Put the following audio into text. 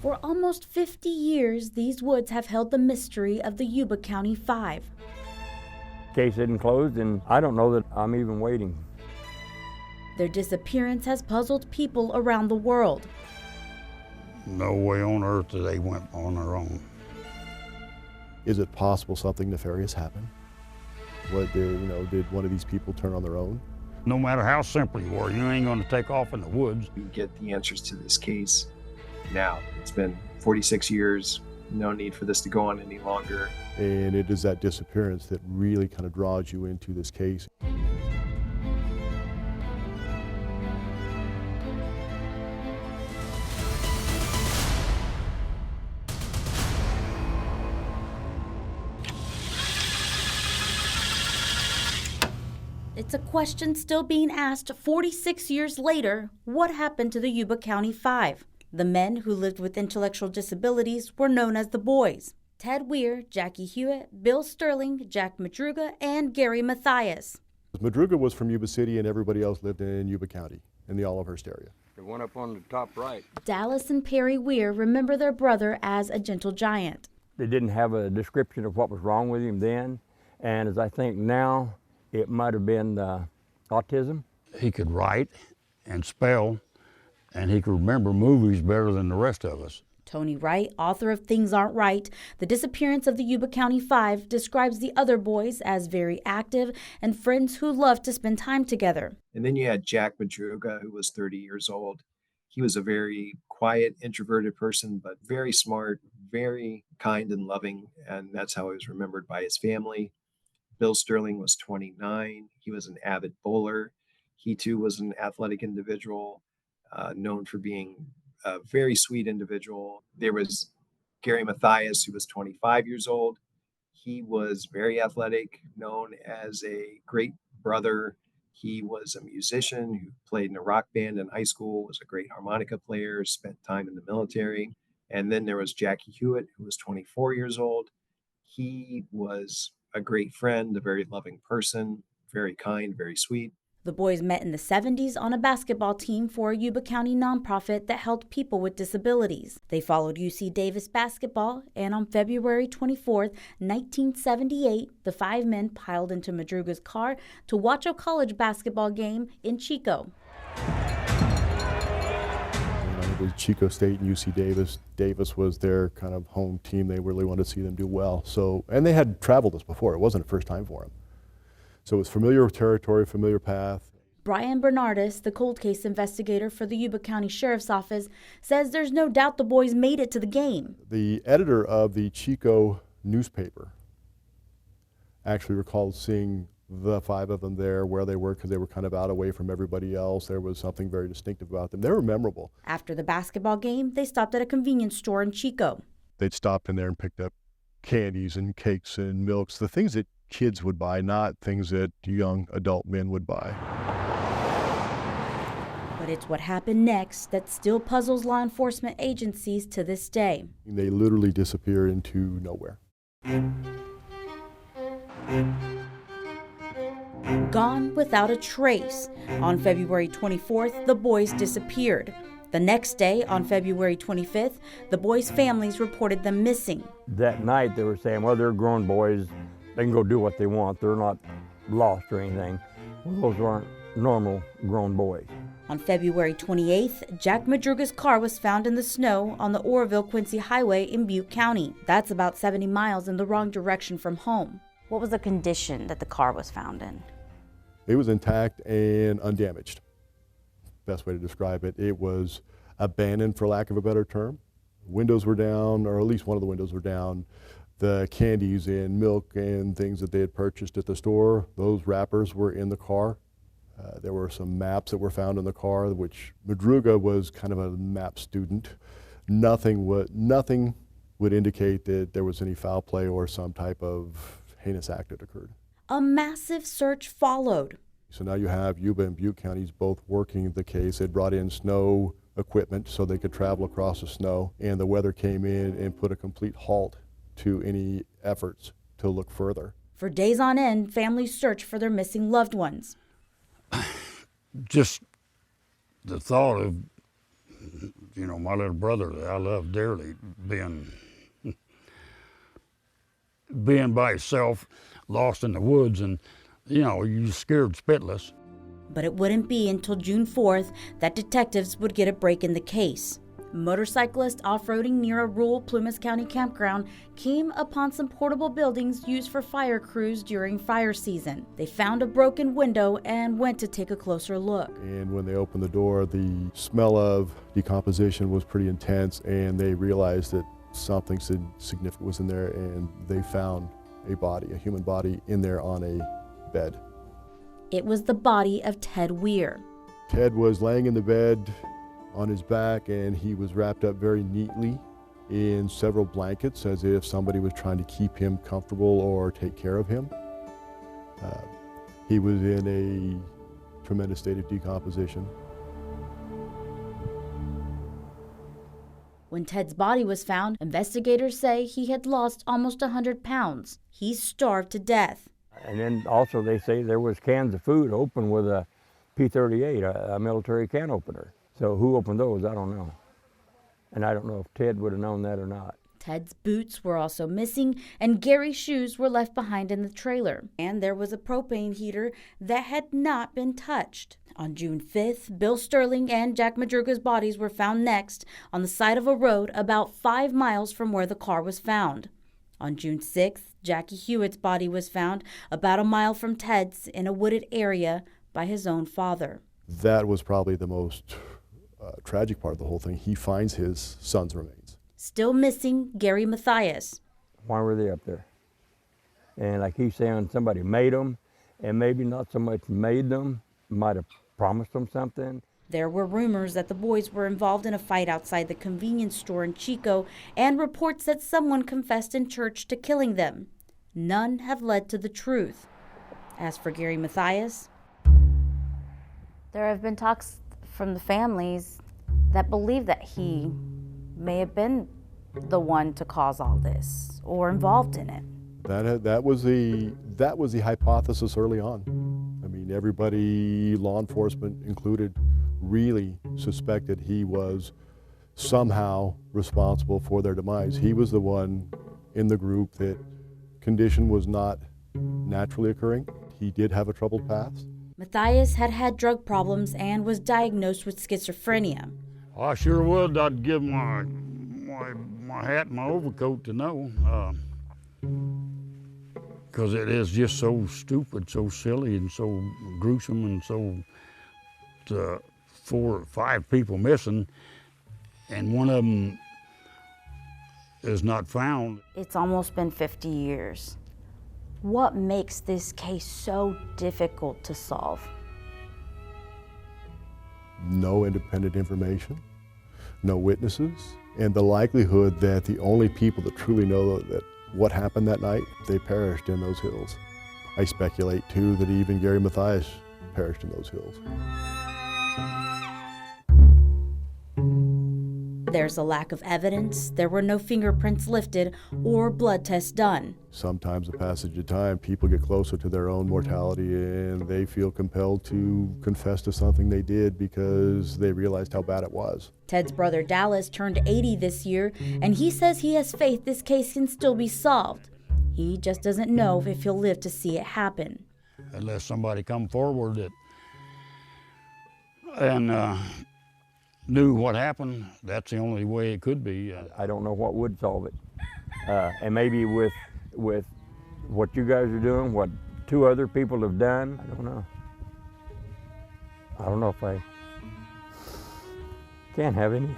For almost 50 years, these woods have held the mystery of the Yuba County Five. Case isn't closed, and I don't know that I'm even waiting. Their disappearance has puzzled people around the world. No way on earth that they went on their own. Is it possible something nefarious happened? Did one of these people turn on their own? No matter how simple you are, you ain't gonna take off in the woods. You get the answers to this case now. It's been 46 years, no need for this to go on any longer. And it is that disappearance that really kind of draws you into this case. It's a question still being asked 46 years later. What happened to the Yuba County Five? The men who lived with intellectual disabilities were known as the Boys. Ted Weir, Jackie Hewitt, Bill Sterling, Jack Madruga, and Gary Mathias. Madruga was from Yuba City and everybody else lived in Yuba County in the Olivehurst area. The one up on the top right. Dallas and Perry Weir remember their brother as a gentle giant. They didn't have a description of what was wrong with him then, and as I think now, it might have been autism. He could write and spell, and he could remember movies better than the rest of us. Tony Wright, author of Things Aren't Right, The Disappearance of the Yuba County Five, describes the other boys as very active and friends who loved to spend time together. And then you had Jack Madruga, who was 30 years old. He was a very quiet, introverted person, but very smart, very kind and loving, and that's how he was remembered by his family. Bill Sterling was 29. He was an avid bowler. He too was an athletic individual, known for being a very sweet individual. There was Gary Mathias, who was 25 years old. He was very athletic, known as a great brother. He was a musician who played in a rock band in high school, was a great harmonica player, spent time in the military. And then there was Jackie Hewitt, who was 24 years old. He was a great friend, a very loving person, very kind, very sweet. The boys met in the 70s on a basketball team for a Yuba County nonprofit that helped people with disabilities. They followed UC Davis basketball, and on February 24, 1978, the five men piled into Madruga's car to watch a college basketball game in Chico. It was Chico State and UC Davis. Davis was their kind of home team. They really wanted to see them do well. And they had traveled this before. It wasn't a first time for them. So it was familiar territory, familiar path. Brian Bernardus, the cold case investigator for the Yuba County Sheriff's Office, says there's no doubt the boys made it to the game. The editor of the Chico newspaper actually recalled seeing the five of them there, where they were, because they were kind of out away from everybody else. There was something very distinctive about them. They were memorable. After the basketball game, they stopped at a convenience store in Chico. They'd stopped in there and picked up candies and cakes and milks, the things that kids would buy, not things that young adult men would buy. But it's what happened next that still puzzles law enforcement agencies to this day. They literally disappeared into nowhere. Gone without a trace. On February 24th, the boys disappeared. The next day, on February 25th, the boys' families reported them missing. That night they were saying, well, they're grown boys. They can go do what they want. They're not lost or anything. Well, those aren't normal grown boys. On February 28th, Jack Madruga's car was found in the snow on the Oroville-Quincy Highway in Butte County. That's about 70 miles in the wrong direction from home. What was the condition that the car was found in? It was intact and undamaged. Best way to describe it. It was abandoned, for lack of a better term. Windows were down, or at least one of the windows were down. The candies and milk and things that they had purchased at the store, those wrappers were in the car. There were some maps that were found in the car, which Madruga was kind of a map student. Nothing would indicate that there was any foul play or some type of heinous act that occurred. A massive search followed. So now you have Yuba and Butte counties both working the case. They brought in snow equipment so they could travel across the snow, and the weather came in and put a complete halt to any efforts to look further. For days on end, families searched for their missing loved ones. Just the thought of You know, my little brother that I love dearly, being by himself, lost in the woods, and, you know, you scared spitless. But it wouldn't be until June 4th that detectives would get a break in the case. Motorcyclists off-roading near a rural Plumas County campground came upon some portable buildings used for fire crews during fire season. They found a broken window and went to take a closer look. And when they opened the door, the smell of decomposition was pretty intense, and they realized that something significant was in there, and they found a body, a human body, in there on a bed. It was the body of Ted Weir. Ted was laying in the bed on his back, and he was wrapped up very neatly in several blankets, as if somebody was trying to keep him comfortable or take care of him. He was in a tremendous state of decomposition. When Ted's body was found, investigators say he had lost almost 100 pounds. He starved to death. And then also they say there was cans of food open with a P-38, a military can opener. So who opened those, I don't know. And I don't know if Ted would have known that or not. Ted's boots were also missing, and Gary's shoes were left behind in the trailer. And there was a propane heater that had not been touched. On June 5th, Bill Sterling and Jack Madruga's bodies were found next on the side of a road about 5 miles from where the car was found. On June 6th, Jackie Hewitt's body was found about a mile from Ted's in a wooded area by his own father. That was probably the most tragic part of the whole thing. He finds his son's remains. Still missing Gary Mathias. Why were they up there? And like he's saying, somebody made them, and maybe not so much made them, might have promised them something. There were rumors that the boys were involved in a fight outside the convenience store in Chico, and reports that someone confessed in church to killing them. None have led to the truth. As for Gary Mathias, there have been talks from the families that believe that he may have been the one to cause all this or involved in it. That was the hypothesis early on. I mean, everybody, law enforcement included, really suspected he was somehow responsible for their demise. He was the one in the group that condition was not naturally occurring. He did have a troubled past. Mathias had had drug problems and was diagnosed with schizophrenia. I sure would. I'd give my hat and my overcoat to know. Because it is just so stupid, so silly, and so gruesome, and so 4 or 5 people missing, and one of them is not found. It's almost been 50 years. What makes this case so difficult to solve? No independent information, no witnesses, and the likelihood that the only people that truly know that what happened that night, they perished in those hills. I speculate too that even Gary Mathias perished in those hills. There's a lack of evidence. There were no fingerprints lifted or blood tests done. Sometimes, the passage of time, people get closer to their own mortality, and they feel compelled to confess to something they did because they realized how bad it was. Ted's brother Dallas turned 80 this year, and he says he has faith this case can still be solved. He just doesn't know if he'll live to see it happen. Unless somebody come forward and knew what happened, that's the only way it could be. I don't know what would solve it. And maybe with what you guys are doing, what 2 other people have done, I don't know. I don't know if I can have any.